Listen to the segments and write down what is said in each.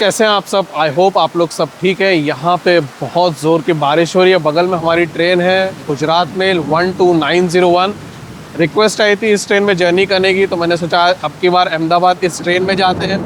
कैसे हैं आप सब। आई होप आप लोग सब ठीक है। यहाँ पे बहुत ज़ोर की बारिश हो रही है। बगल में हमारी ट्रेन है गुजरात मेल 12901। रिक्वेस्ट आई थी इस ट्रेन में जर्नी करने की, तो मैंने सोचा अब की बार अहमदाबाद इस ट्रेन में जाते हैं।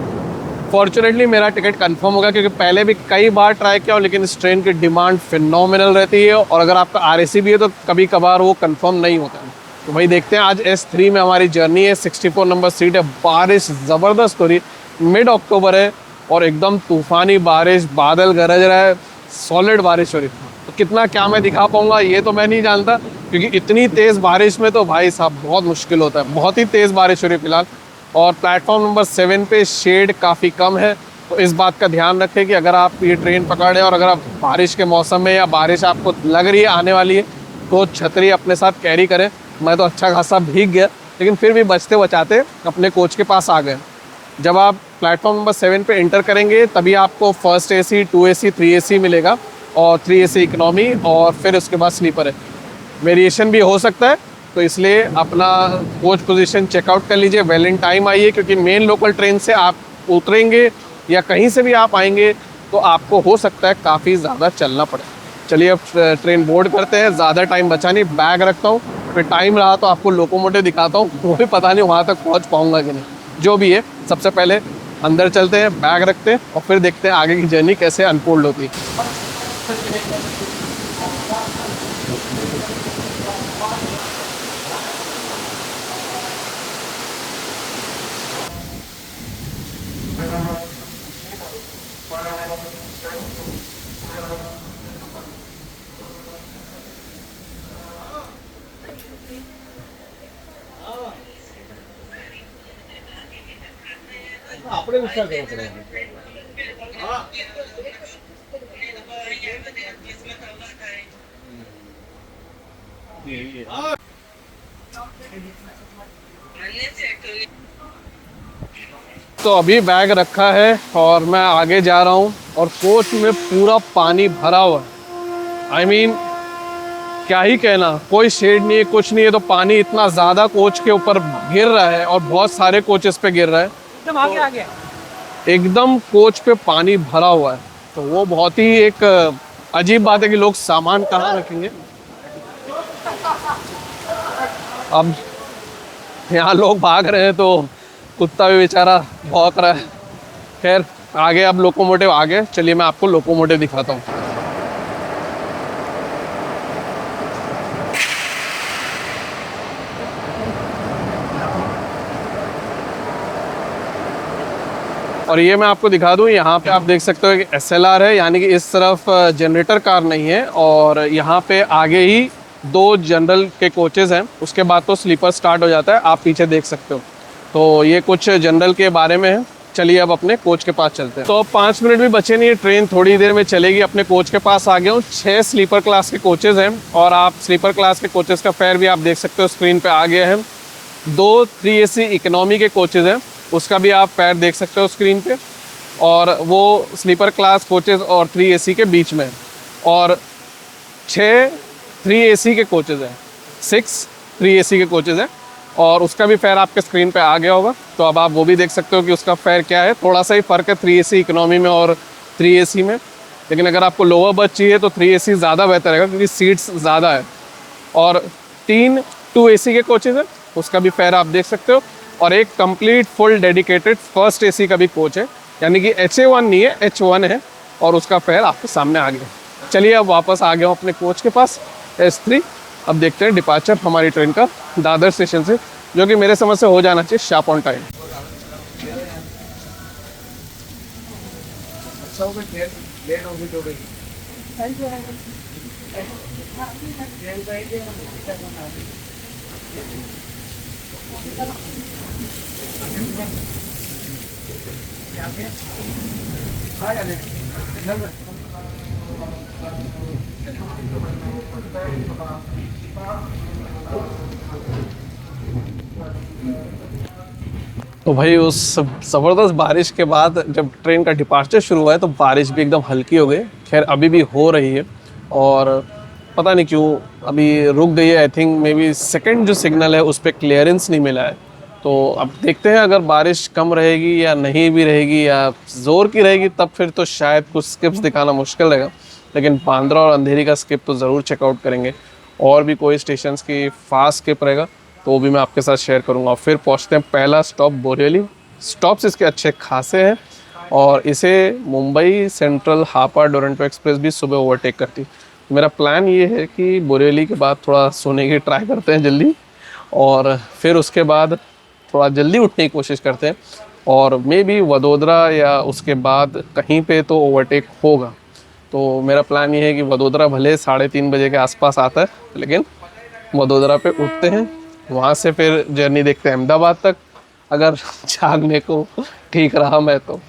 फॉर्चुनेटली मेरा टिकट कंफर्म हो गया, क्योंकि पहले भी कई बार ट्राई किया, लेकिन इस ट्रेन की डिमांड फिनोमिनल रहती है। और अगर आपका RAC भी है तो कभी कभार वो कंफर्म नहीं होता है। तो भाई देखते हैं, आज S3 में हमारी जर्नी है। 64 नंबर सीट है। बारिश ज़बरदस्त हो रही, मिड अक्टूबर है और एकदम तूफ़ानी बारिश, बादल गरज रहा है, सॉलिड बारिश हो रही है। तो कितना क्या मैं दिखा पाऊँगा ये तो मैं नहीं जानता, क्योंकि इतनी तेज़ बारिश में तो भाई साहब बहुत मुश्किल होता है। बहुत ही तेज़ बारिश हो रही है फिलहाल। और प्लेटफॉर्म नंबर 7 पे शेड काफ़ी कम है, तो इस बात का ध्यान रखें कि अगर आप ये ट्रेन पकड़ रहे हैं और अगर आप बारिश के मौसम में या बारिश आपको लग रही है आने वाली है, तो छतरी अपने साथ कैरी करें। मैं तो अच्छा खासा भीग गया, लेकिन फिर भी बचते बचाते अपने कोच के पास आ गए। जब आप प्लेटफॉर्म नंबर 7 पे एंटर करेंगे तभी आपको फर्स्ट AC, 2AC, 3AC मिलेगा, और 3AC इकनॉमी, और फिर उसके बाद स्लीपर है। वेरिएशन भी हो सकता है, तो इसलिए अपना कोच पोजीशन चेकआउट कर लीजिए, वेल इन टाइम आइए, क्योंकि मेन लोकल ट्रेन से आप उतरेंगे या कहीं से भी आप आएंगे तो आपको हो सकता है काफ़ी ज़्यादा चलना पड़े। चलिए अब ट्रेन बोर्ड करते हैं। ज़्यादा टाइम बचा नहीं, बैग रखता हूँ, फिर टाइम रहा तो आपको लोकोमोटिव दिखाता हूँ। वो भी पता नहीं वहाँ तक पहुँच पाऊँगा कि नहीं। जो भी है, सबसे पहले अंदर चलते हैं, बैग रखते हैं और फिर देखते हैं आगे की जर्नी कैसे अनफोल्ड होती है। આપણે વિચાર કરવો પડે. तो अभी बैग रखा है और मैं आगे जा रहा हूँ, और कोच में पूरा पानी भरा हुआ है। आई मीन क्या ही कहना, कोई शेड नहीं है, कुछ नहीं है, तो पानी इतना ज़्यादा कोच के ऊपर गिर रहा है और बहुत सारे कोचेस पे गिर रहा है। एकदम आगे आ गया. एकदम कोच पे पानी भरा हुआ है, तो वो बहुत ही एक अजीब बात है कि लोग सामान कहाँ रखेंगे। अब यहाँ लोग भाग रहे हैं तो कुत्ता भी बेचारा भौंक रहा है। खैर आगे अब लोकोमोटिव आ गए, चलिए मैं आपको लोकोमोटिव दिखाता हूँ। और ये मैं आपको दिखा दूँ, यहाँ पे आप देख सकते हो कि SLR है, यानी कि इस तरफ जनरेटर कार नहीं है, और यहाँ पे आगे ही 2 जनरल के कोचेज़ हैं। उसके बाद तो स्लीपर स्टार्ट हो जाता है, आप पीछे देख सकते हो। तो ये कुछ जनरल के बारे में है। चलिए अब अपने कोच के पास चलते हैं। तो अब 5 मिनट भी बचे नहीं है, ट्रेन थोड़ी देर में चलेगी। अपने कोच के पास आ गया हूँ। 6 स्लीपर क्लास के कोचेज़ हैं, और आप स्लीपर क्लास के कोचेज़ का फेयर भी आप देख सकते हो, स्क्रीन पर आ गया है। 2 3AC इकनॉमी के कोचेज़ हैं, उसका भी आप पैर देख सकते हो स्क्रीन पे, और वो स्लीपर क्लास कोचेज़ और 3AC के बीच में। और 6 3AC के कोचेज़ हैं, 6 3AC के कोचेज़ हैं, और उसका भी फेयर आपके स्क्रीन पे आ गया होगा। तो अब आप वो भी देख सकते हो कि उसका फेयर क्या है। थोड़ा सा ही फ़र्क है 3AC इकनॉमी में और 3AC में, लेकिन अगर आपको लोअर बर्थ चाहिए तो 3AC ज़्यादा बेहतर रहेगा, क्योंकि सीट्स ज़्यादा है। और 3 2AC के कोचेज़ हैं, उसका भी फेयर आप देख सकते हो। और एक complete full dedicated first AC का भी कोच है, यानी कि HA1 नहीं है, H1 है, और उसका फेयर आपके सामने आ गया। चलिए अब वापस आ गया हूँ अपने कोच के पास, S3। अब देखते हैं डिपार्चर हमारी ट्रेन का दादर स्टेशन से, जो कि मेरे समझ से हो जाना चाहिए शार्प ऑन टाइम। तो भाई उस ज़बरदस्त बारिश के बाद जब ट्रेन का डिपार्चर शुरू हुआ है तो बारिश भी एकदम हल्की हो गई। खैर अभी भी हो रही है, और पता नहीं क्यों अभी रुक गई है। I think may be second जो सिग्नल है उस पर क्लियरेंस नहीं मिला है, तो अब देखते हैं अगर बारिश कम रहेगी या नहीं भी रहेगी या ज़ोर की रहेगी, तब फिर तो शायद कुछ स्किप्स दिखाना मुश्किल रहेगा। लेकिन बांद्रा और अंधेरी का स्किप तो ज़रूर चेकआउट करेंगे। और भी कोई स्टेशंस की फास्ट स्किप रहेगा तो वो भी मैं आपके साथ शेयर करूँगा। और फिर पहुँचते हैं पहला स्टॉप बोरिवली। स्टॉप्स इसके अच्छे खासे हैं और इसे मुंबई सेंट्रल हापा डोरंटो एक्सप्रेस भी सुबह ओवरटेक करती है। मेरा प्लान ये है कि बोरिवली के बाद थोड़ा सोने की ट्राई करते हैं जल्दी, और फिर उसके बाद थोड़ा जल्दी उठने की कोशिश करते हैं, और मे बी वडोदरा या उसके बाद कहीं पे तो ओवरटेक होगा। तो मेरा प्लान ये है कि वडोदरा भले 3:30 बजे के आसपास आता है, लेकिन वडोदरा पे उठते हैं, वहाँ से फिर जर्नी देखते हैं अहमदाबाद तक, अगर जागने को ठीक रहा मैं तो।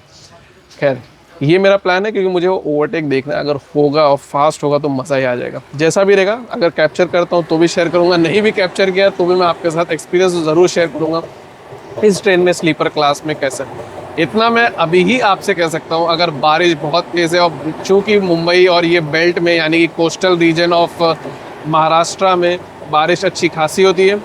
खैर ये मेरा प्लान है क्योंकि मुझे वो ओवरटेक देखना है। अगर होगा और फास्ट होगा तो मज़ा ही आ जाएगा। जैसा भी रहेगा, अगर कैप्चर करता हूँ तो भी शेयर करूँगा, नहीं भी कैप्चर किया तो भी मैं आपके साथ एक्सपीरियंस ज़रूर शेयर करूँगा इस ट्रेन में स्लीपर क्लास में कैसे। इतना मैं अभी ही आपसे कह सकता हूँ, अगर बारिश बहुत तेज़ है और चूँकि मुंबई और ये बेल्ट में यानी कि कोस्टल रीजन ऑफ महाराष्ट्र में बारिश अच्छी खासी होती है,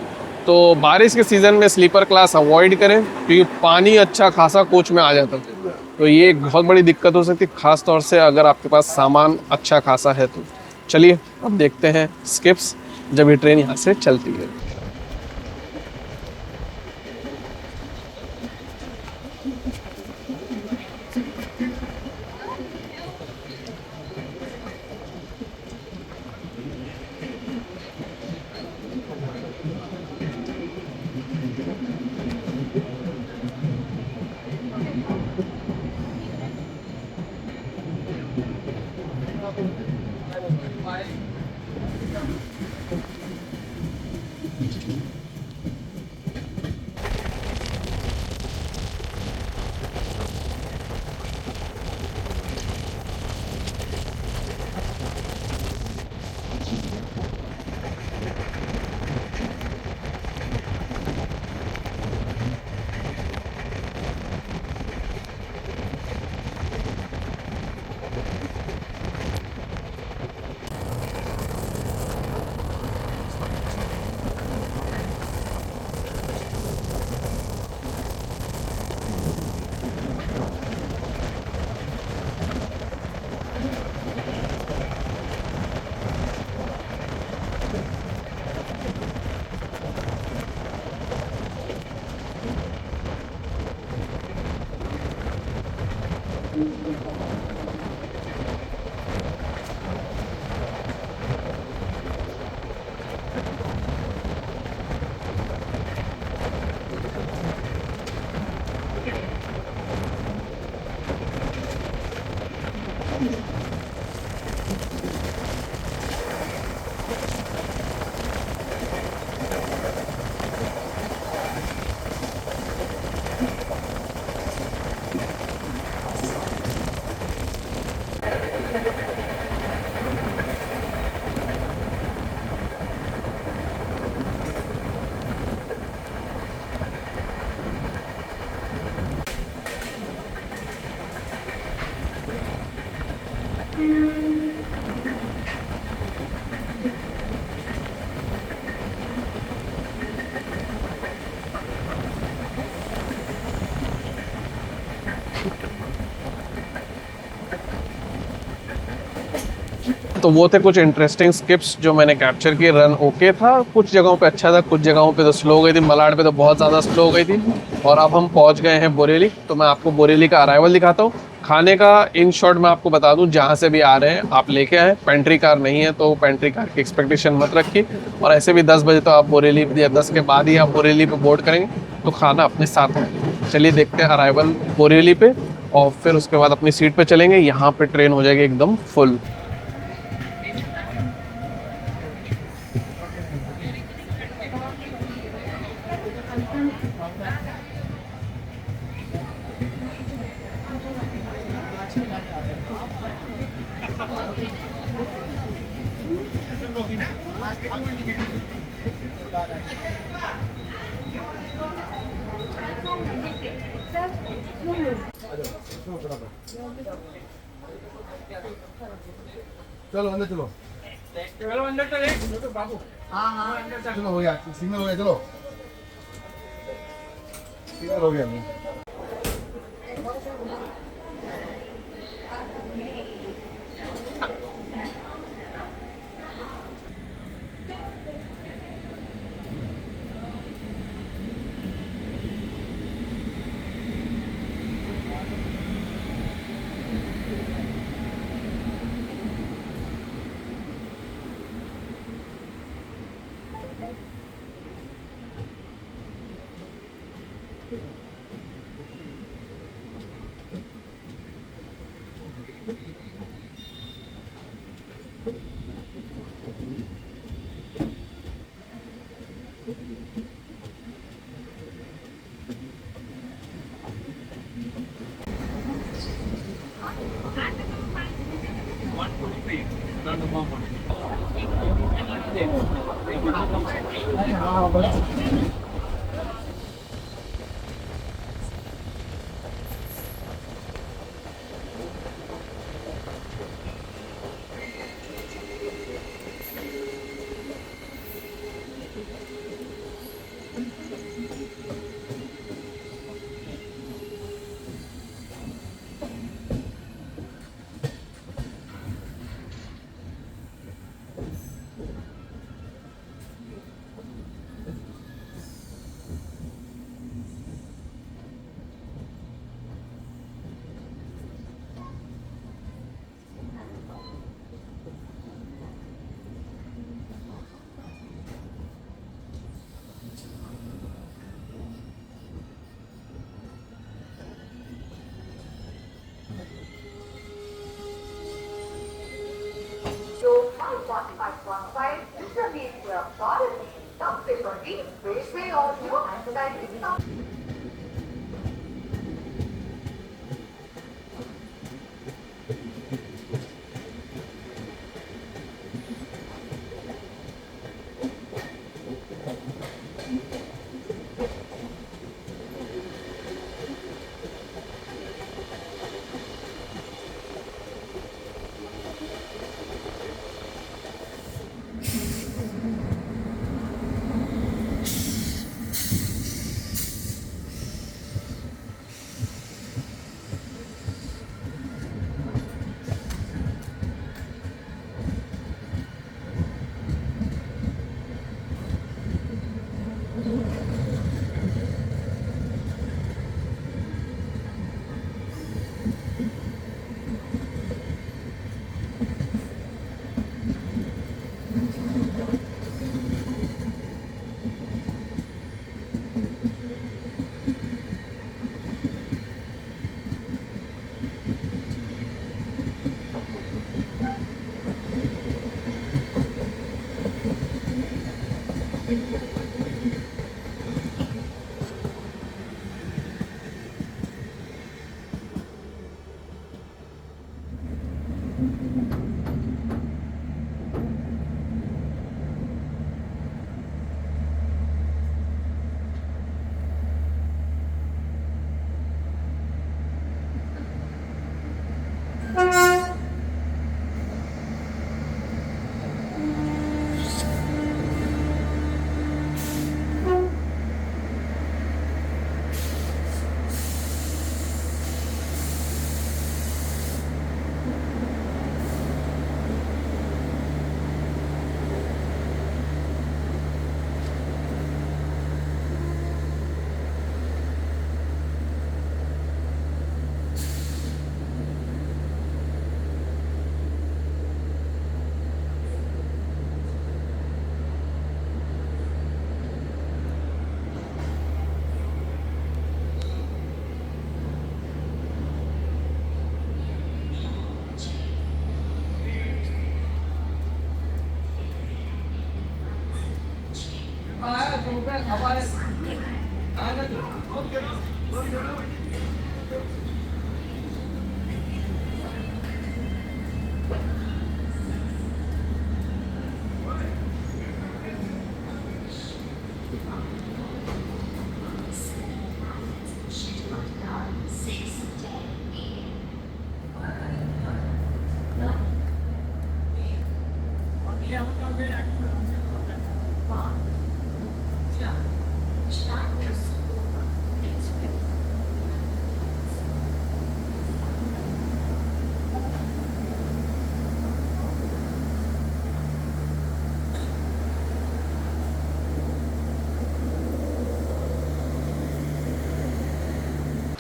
तो बारिश के सीज़न में स्लीपर क्लास अवॉइड करें क्योंकि पानी अच्छा खासा कोच में आ जाता है। तो ये एक बहुत बड़ी दिक्कत हो सकती है, ख़ास तौर से अगर आपके पास सामान अच्छा खासा है तो। चलिए अब देखते हैं स्किप्स जब ये ट्रेन यहाँ से चलती है। तो वो थे कुछ इंटरेस्टिंग स्किप्स जो मैंने कैप्चर किए। रन ओके था, कुछ जगहों पे अच्छा था, कुछ जगहों पे तो स्लो हो गई थी। मलाड पे तो बहुत ज़्यादा स्लो हो गई थी। और अब हम पहुंच गए हैं बोरेली, तो मैं आपको बोरेली का अराइवल दिखाता हूँ। खाने का इन शॉर्ट मैं आपको बता दूं, जहाँ से भी आ रहे हैं आप लेके आए। पेंट्री कार नहीं है तो पेंट्री कार की एक्सपेक्टेशन मत रखिए। और ऐसे भी 10 बजे तो आप बोरेली या 10 के बाद ही आप बोरेली पे बोर्ड करेंगे, तो खाना अपने साथ है। चलिए देखते हैं अराइवल बोरेली पे, और फिर उसके बाद अपनी सीट पे चलेंगे। यहाँ पे ट्रेन हो जाएगी एकदम फुल। चलो अंदर चलो। चलो अंदर चलो बाबू। हाँ हाँ चलो हो गया, सिग्नल हो गया, चलो। क्लियर हो गया मैं। Show 51515 intermediate authority, subsequently, railway audio and guidance.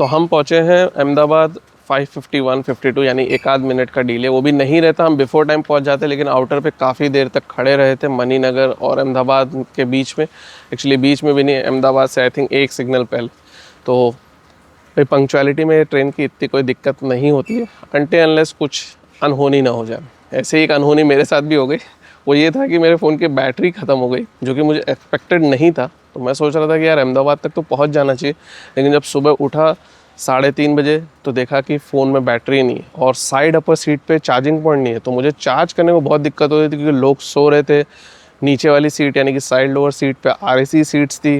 तो हम पहुँचे हैं अहमदाबाद 5:51, 52 यानी एक आध मिनट का डिले। वो भी नहीं रहता, हम बिफोर टाइम पहुंच जाते, लेकिन आउटर पे काफ़ी देर तक खड़े रहे थे मणिनगर और अहमदाबाद के बीच में। एक्चुअली बीच में भी नहीं, अहमदाबाद से आई थिंक एक सिग्नल पहले। तो भाई पंक्चुअलिटी में ट्रेन की इतनी कोई दिक्कत नहीं होती है अनटिल अनलेस कुछ अनहोनी ना हो जाए। ऐसे ही एक अनहोनी मेरे साथ भी हो गई। वो ये था कि मेरे फ़ोन की बैटरी ख़त्म हो गई, जो कि मुझे एक्सपेक्टेड नहीं था। तो मैं सोच रहा था कि यार अहमदाबाद तक तो पहुंच जाना चाहिए, लेकिन जब सुबह उठा 3:30 बजे तो देखा कि फ़ोन में बैटरी नहीं है और साइड अपर सीट पे चार्जिंग पॉइंट नहीं है। तो मुझे चार्ज करने में बहुत दिक्कत हो रही थी, क्योंकि लोग सो रहे थे। नीचे वाली सीट यानी कि साइड लोअर सीट पे RAC सीट्स थी,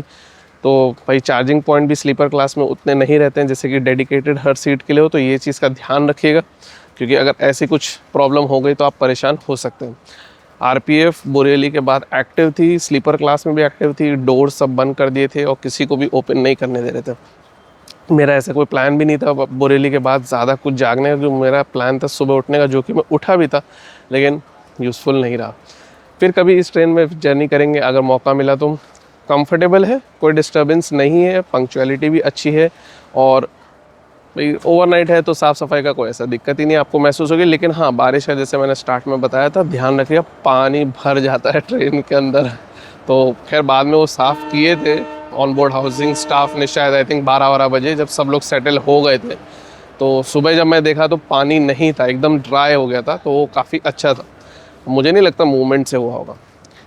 तो भाई चार्जिंग पॉइंट भी स्लीपर क्लास में उतने नहीं रहते हैं जैसे कि डेडिकेटेड हर सीट के लिए हो। तो ये चीज़ का ध्यान रखिएगा, क्योंकि अगर ऐसी कुछ प्रॉब्लम हो गई तो आप परेशान हो सकते हैं। RPF बोरेली के बाद एक्टिव थी, स्लीपर क्लास में भी एक्टिव थी, डोर सब बंद कर दिए थे और किसी को भी ओपन नहीं करने दे रहे थे। मेरा ऐसा कोई प्लान भी नहीं था बोरेली के बाद ज़्यादा कुछ जागने का, क्योंकि मेरा प्लान था सुबह उठने का, जो कि मैं उठा भी था, लेकिन यूज़फुल नहीं रहा। फिर कभी इस ट्रेन में जर्नी करेंगे अगर मौका मिला तो। कंफर्टेबल है, कोई डिस्टर्बेंस नहीं है, पंक्चुअलिटी भी अच्छी है, और भाई ओवरनाइट है तो साफ़ सफाई का कोई ऐसा दिक्कत ही नहीं आपको महसूस होगी। लेकिन हाँ, बारिश है, जैसे मैंने स्टार्ट में बताया था, ध्यान रखिएगा पानी भर जाता है ट्रेन के अंदर। तो खैर बाद में वो साफ़ किए थे ऑन बोर्ड हाउसिंग स्टाफ ने, शायद आई थिंक 12-12 बजे जब सब लोग सेटल हो गए थे। तो सुबह जब मैं देखा तो पानी नहीं था, एकदम ड्राई हो गया था, तो वो काफ़ी अच्छा था। मुझे नहीं लगता मूवमेंट से हुआ होगा।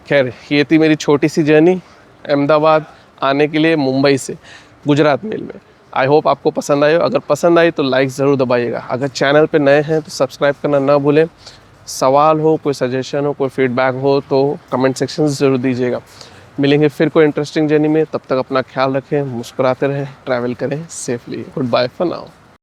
खैर ये थी मेरी छोटी सी जर्नी अहमदाबाद आने के लिए मुंबई से गुजरात मेल में। आई होप आपको पसंद आए। अगर पसंद आई तो लाइक ज़रूर दबाइएगा। अगर चैनल पे नए हैं तो सब्सक्राइब करना ना भूलें। सवाल हो, कोई सजेशन हो, कोई फीडबैक हो तो कमेंट सेक्शन ज़रूर दीजिएगा। मिलेंगे फिर कोई इंटरेस्टिंग जर्नी में, तब तक अपना ख्याल रखें, मुस्कुराते रहें, ट्रैवल करें safely. Good bye for now.